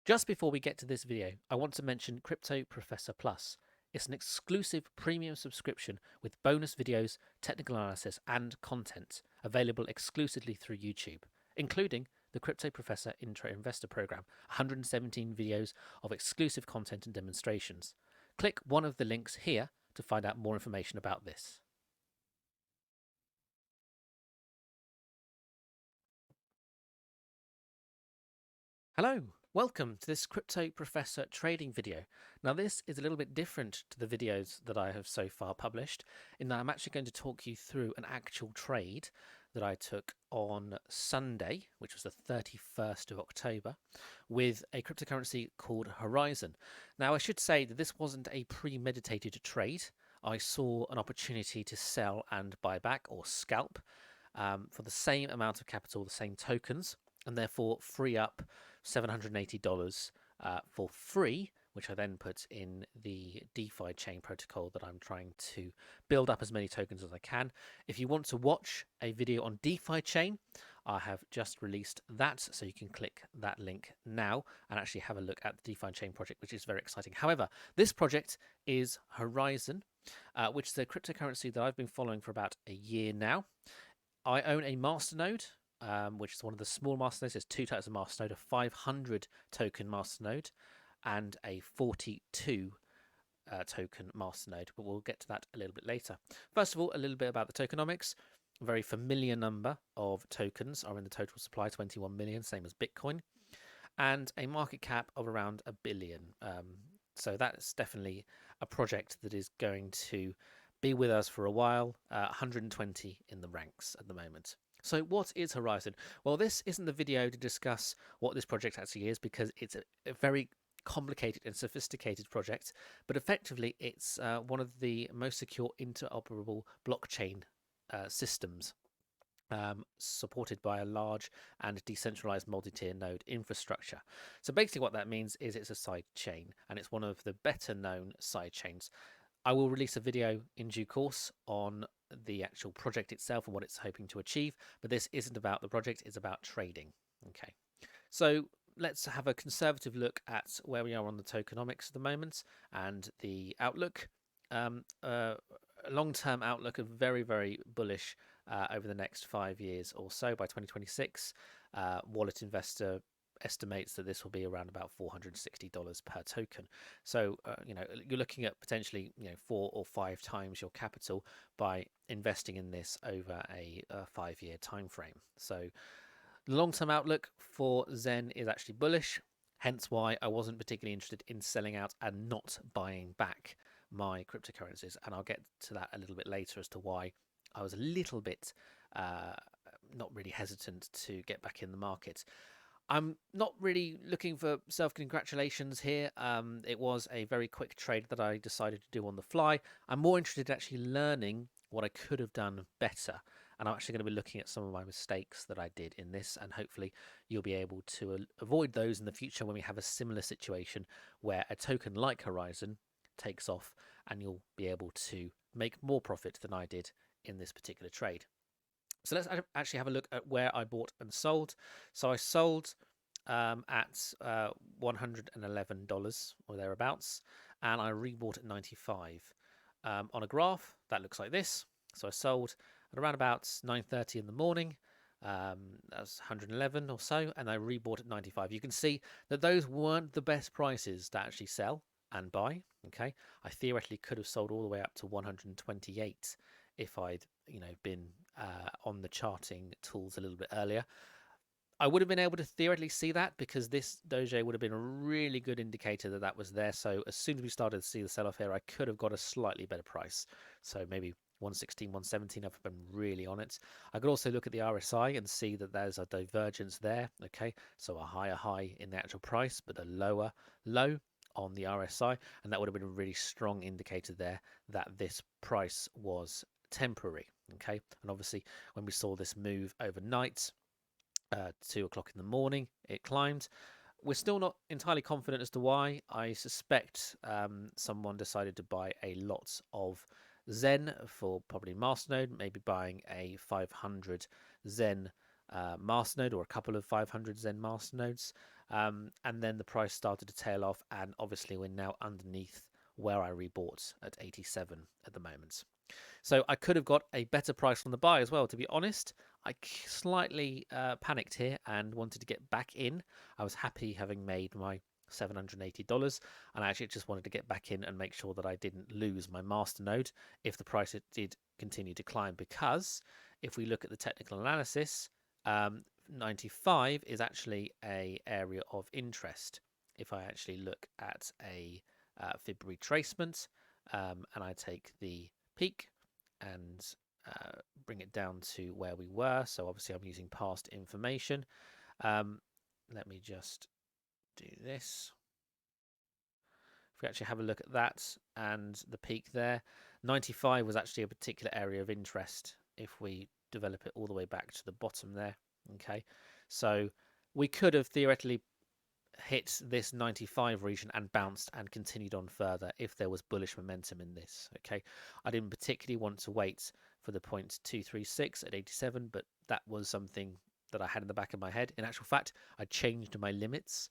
Just before we get to this video, I want to mention Crypto Professor Plus. It's an exclusive premium subscription with bonus videos, technical analysis, and content available exclusively through YouTube, including the Crypto Professor Intro Investor Program, 117 videos of exclusive content and demonstrations. Click one of the links here to find out more information about this. Hello, welcome to this Crypto Professor trading video. Now this is a little bit different to the videos that I have so far published in that I'm actually going to talk you through an actual trade that I took on Sunday, which was the 31st of October, with a cryptocurrency called Horizen. Now I should say that this wasn't a premeditated trade. I saw an opportunity to sell and buy back, or scalp, for the same amount of capital, the same tokens, and therefore free up $780 for free, which I then put in the DeFi chain protocol that I'm trying to build up as many tokens as I can. If you want to watch a video on DeFi chain, I have just released that, so you can click that link now and actually have a look at the DeFi chain project, which is very exciting. However, this project is Horizen, which is a cryptocurrency that I've been following for about a year now. I own a masternode, which is one of the small masternodes. There's two types of masternode: a 500 token masternode and a 42 token masternode, but we'll get to that a little bit later. First of all, a little bit about the tokenomics. A very familiar number of tokens are in the total supply, 21 million, same as Bitcoin, and a market cap of around $1 billion. So that's definitely a project that is going to be with us for a while. 120 in the ranks at the moment. So what is Horizen? Well, this isn't the video to discuss what this project actually is, because it's a very complicated and sophisticated project, but effectively it's one of the most secure interoperable blockchain systems, supported by a large and decentralized multi-tier node infrastructure. So basically what that means is it's a side chain, and it's one of the better known side chains. I will release a video in due course on the actual project itself and what it's hoping to achieve, but this isn't about the project, it's about trading. Okay, so let's have a conservative look at where we are on the tokenomics at the moment and the outlook. Long-term outlook of very, very bullish over the next 5 years or so. By 2026, Wallet Investor estimates that this will be around about $460 per token. So you're looking at potentially 4 or 5 times your capital by investing in this over a 5-year time frame. So the long-term outlook for Zen is actually bullish, hence why I wasn't particularly interested in selling out and not buying back my cryptocurrencies, and I'll get to that a little bit later as to why I was a little bit not really hesitant to get back in the market. I'm not really looking for self-congratulations here. It was a very quick trade that I decided to do on the fly. I'm more interested in actually learning what I could have done better. And I'm actually going to be looking at some of my mistakes that I did in this, and hopefully you'll be able to avoid those in the future when we have a similar situation where a token like Horizen takes off, and you'll be able to make more profit than I did in this particular trade. So let's actually have a look at where I bought and sold. So I sold at $111 or thereabouts, and I rebought at 95. On a graph, that looks like this. So I sold at around about 9:30 in the morning. That's 111 or so, and I rebought at 95. You can see that those weren't the best prices to actually sell and buy. Okay, I theoretically could have sold all the way up to 128 if I'd been on the charting tools a little bit earlier. I would have been able to theoretically see that, because this dojo would have been a really good indicator that that was there. So as soon as we started to see the sell-off here, I could have got a slightly better price. So maybe 116, 117, I've been really on it. I could also look at the RSI and see that there's a divergence there. Okay, so a higher high in the actual price, but a lower low on the RSI, and that would have been a really strong indicator there that this price was temporary. Okay, and obviously when we saw this move overnight, 2 o'clock in the morning, it climbed. We're still not entirely confident as to why. I suspect someone decided to buy a lot of Zen for probably masternode, maybe buying a 500 Zen masternode or a couple of 500 Zen masternodes. And then the price started to tail off, and obviously we're now underneath where I rebought at 87 at the moment. So I could have got a better price on the buy as well, to be honest. I slightly panicked here and wanted to get back in. I was happy having made my $780, and I actually just wanted to get back in and make sure that I didn't lose my masternode if the price did continue to climb, because if we look at the technical analysis, 95 is actually a area of interest. If I actually look at a fib retracement, and I take the peak and bring it down to where we were, so obviously I'm using past information. Let me just do this. If we actually have a look at that and the peak there, 95 was actually a particular area of interest if we develop it all the way back to the bottom there. Okay, so we could have theoretically hit this 95 region and bounced and continued on further if there was bullish momentum in this. Okay, I didn't particularly want to wait for the 0.236 at 87, but that was something that I had in the back of my head. In actual fact, I changed my limits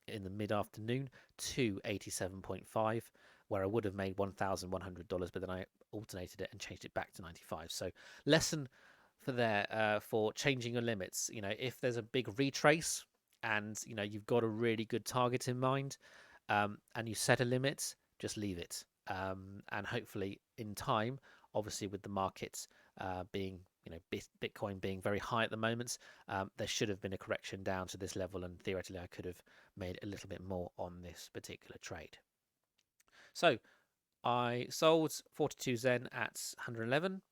in the mid-afternoon to 87.5, where I would have made $1,100, but then I alternated it and changed it back to 95. So lesson for there for changing your limits. You know, if there's a big retrace and you know you've got a really good target in mind, and you set a limit, just leave it, and hopefully in time, obviously with the markets being, you know, Bitcoin being very high at the moment, there should have been a correction down to this level, and theoretically I could have made a little bit more on this particular trade. So I sold 42 Zen at 111,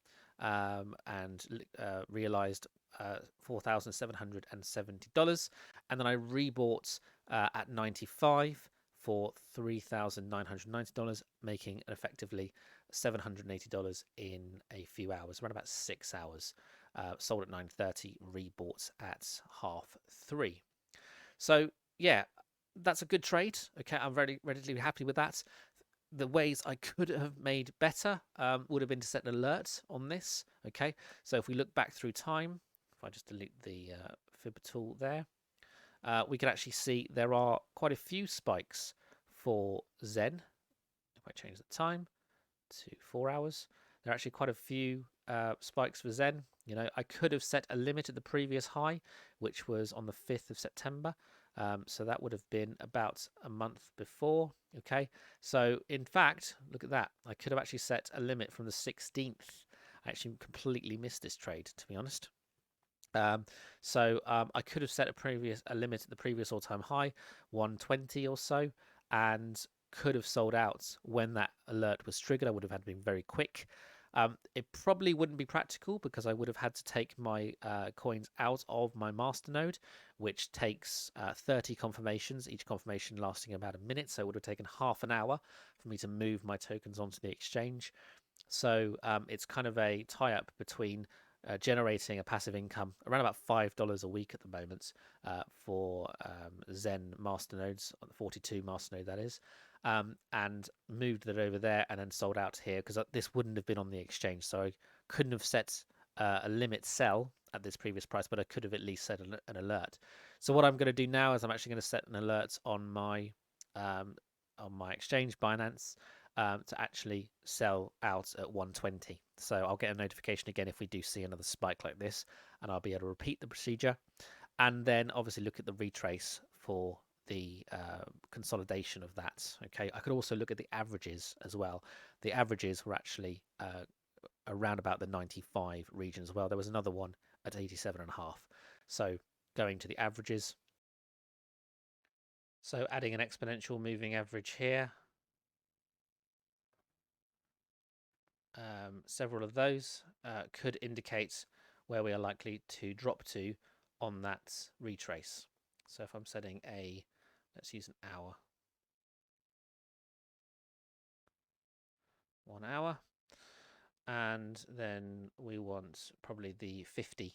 and realized $4,770, and then I rebought at 95 for $3,990, making effectively $780 in a few hours, around about 6 hours. Sold at 9:30, rebought at 3:30. So yeah, that's a good trade. Okay, I'm very relatively happy with that. The ways I could have made better would have been to set an alert on this. Okay, so if we look back through time, if I just delete the fib tool there, we can actually see there are quite a few spikes for Zen. If I change the time to 4 hours, there are actually quite a few spikes for Zen. You know, I could have set a limit at the previous high, which was on the 5th of September. So that would have been about a month before. Okay, so in fact, look at that. I could have actually set a limit from the 16th. I actually completely missed this trade, to be honest. So I could have set a limit at the previous all-time high, 120 or so, and could have sold out when that alert was triggered. I would have had to be very quick. It probably wouldn't be practical because I would have had to take my coins out of my masternode, which takes 30 confirmations, each confirmation lasting about a minute. So it would have taken half an hour for me to move my tokens onto the exchange. So it's kind of a tie-up between generating a passive income around about $5 a week at the moment for Zen masternodes, 42 masternode that is, and moved that over there and then sold out here because this wouldn't have been on the exchange, so I couldn't have set a limit sell at this previous price, but I could have at least set an alert. So what I'm going to do now is I'm actually going to set an alert on my exchange, Binance, to actually sell out at 120. So I'll get a notification again if we do see another spike like this, and I'll be able to repeat the procedure, and then obviously look at the retrace for the consolidation of that. Okay, I could also look at the averages as well. The averages were actually around about the 95 region as well. There was another one at 87.5. So going to the averages, so adding an exponential moving average here, several of those could indicate where we are likely to drop to on that retrace. So if I'm setting let's use an hour, 1 hour, and then we want probably the 50.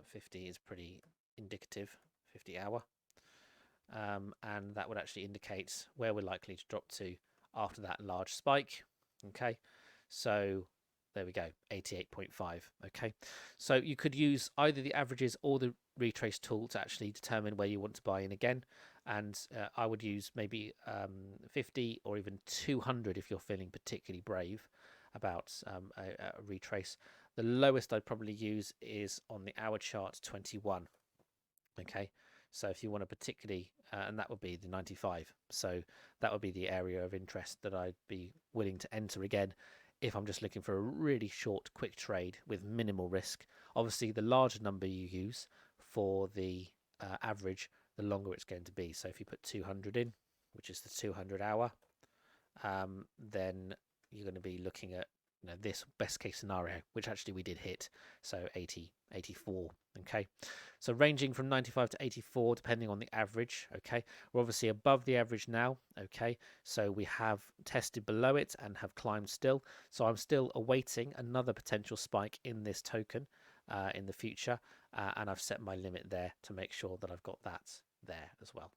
50 is pretty indicative, 50 hour, and that would actually indicate where we're likely to drop to after that large spike. Okay, so there we go, 88.5. Okay, so you could use either the averages or the retrace tool to actually determine where you want to buy in again. And I would use maybe 50 or even 200 if you're feeling particularly brave about a retrace. The lowest I'd probably use is on the hour chart 21. Okay, so if you want to particularly, and that would be the 95. So that would be the area of interest that I'd be willing to enter again if I'm just looking for a really short, quick trade with minimal risk. Obviously, the larger number you use for the average, the longer it's going to be. So if you put 200 in, which is the 200 hour, then you're going to be looking at this best case scenario, which actually we did hit, so 80, 84. Okay, so ranging from 95 to 84 depending on the average. Okay, we're obviously above the average now. Okay, so we have tested below it and have climbed still, so I'm still awaiting another potential spike in this token in the future, and I've set my limit there to make sure that I've got that there as well.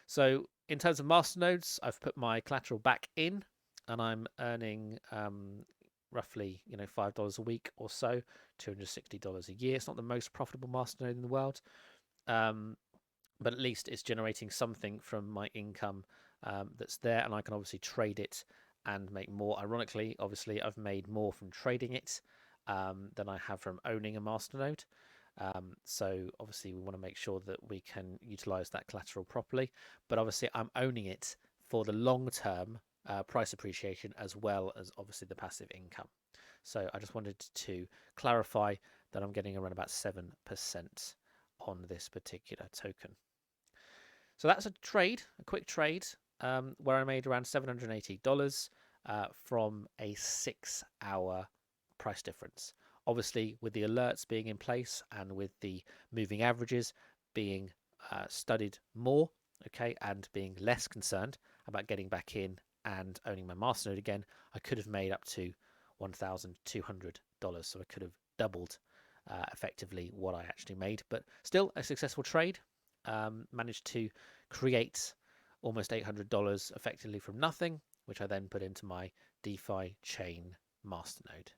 So in terms of masternodes, I've put my collateral back in, and I'm earning roughly $5 a week or so, $260 a year. It's not the most profitable masternode in the world, but at least it's generating something from my income that's there, and I can obviously trade it and make more. Ironically, obviously, I've made more from trading it than I have from owning a masternode. So obviously we want to make sure that we can utilize that collateral properly, but obviously I'm owning it for the long term price appreciation as well as obviously the passive income. So I just wanted to clarify that I'm getting around about 7% on this particular token. So that's a trade, a quick trade, where I made around $780 from a 6-hour price difference. Obviously, with the alerts being in place and with the moving averages being studied more, okay, and being less concerned about getting back in and owning my masternode again, I could have made up to $1,200. So I could have doubled effectively what I actually made, but still a successful trade. Managed to create almost $800 effectively from nothing, which I then put into my DeFi chain masternode.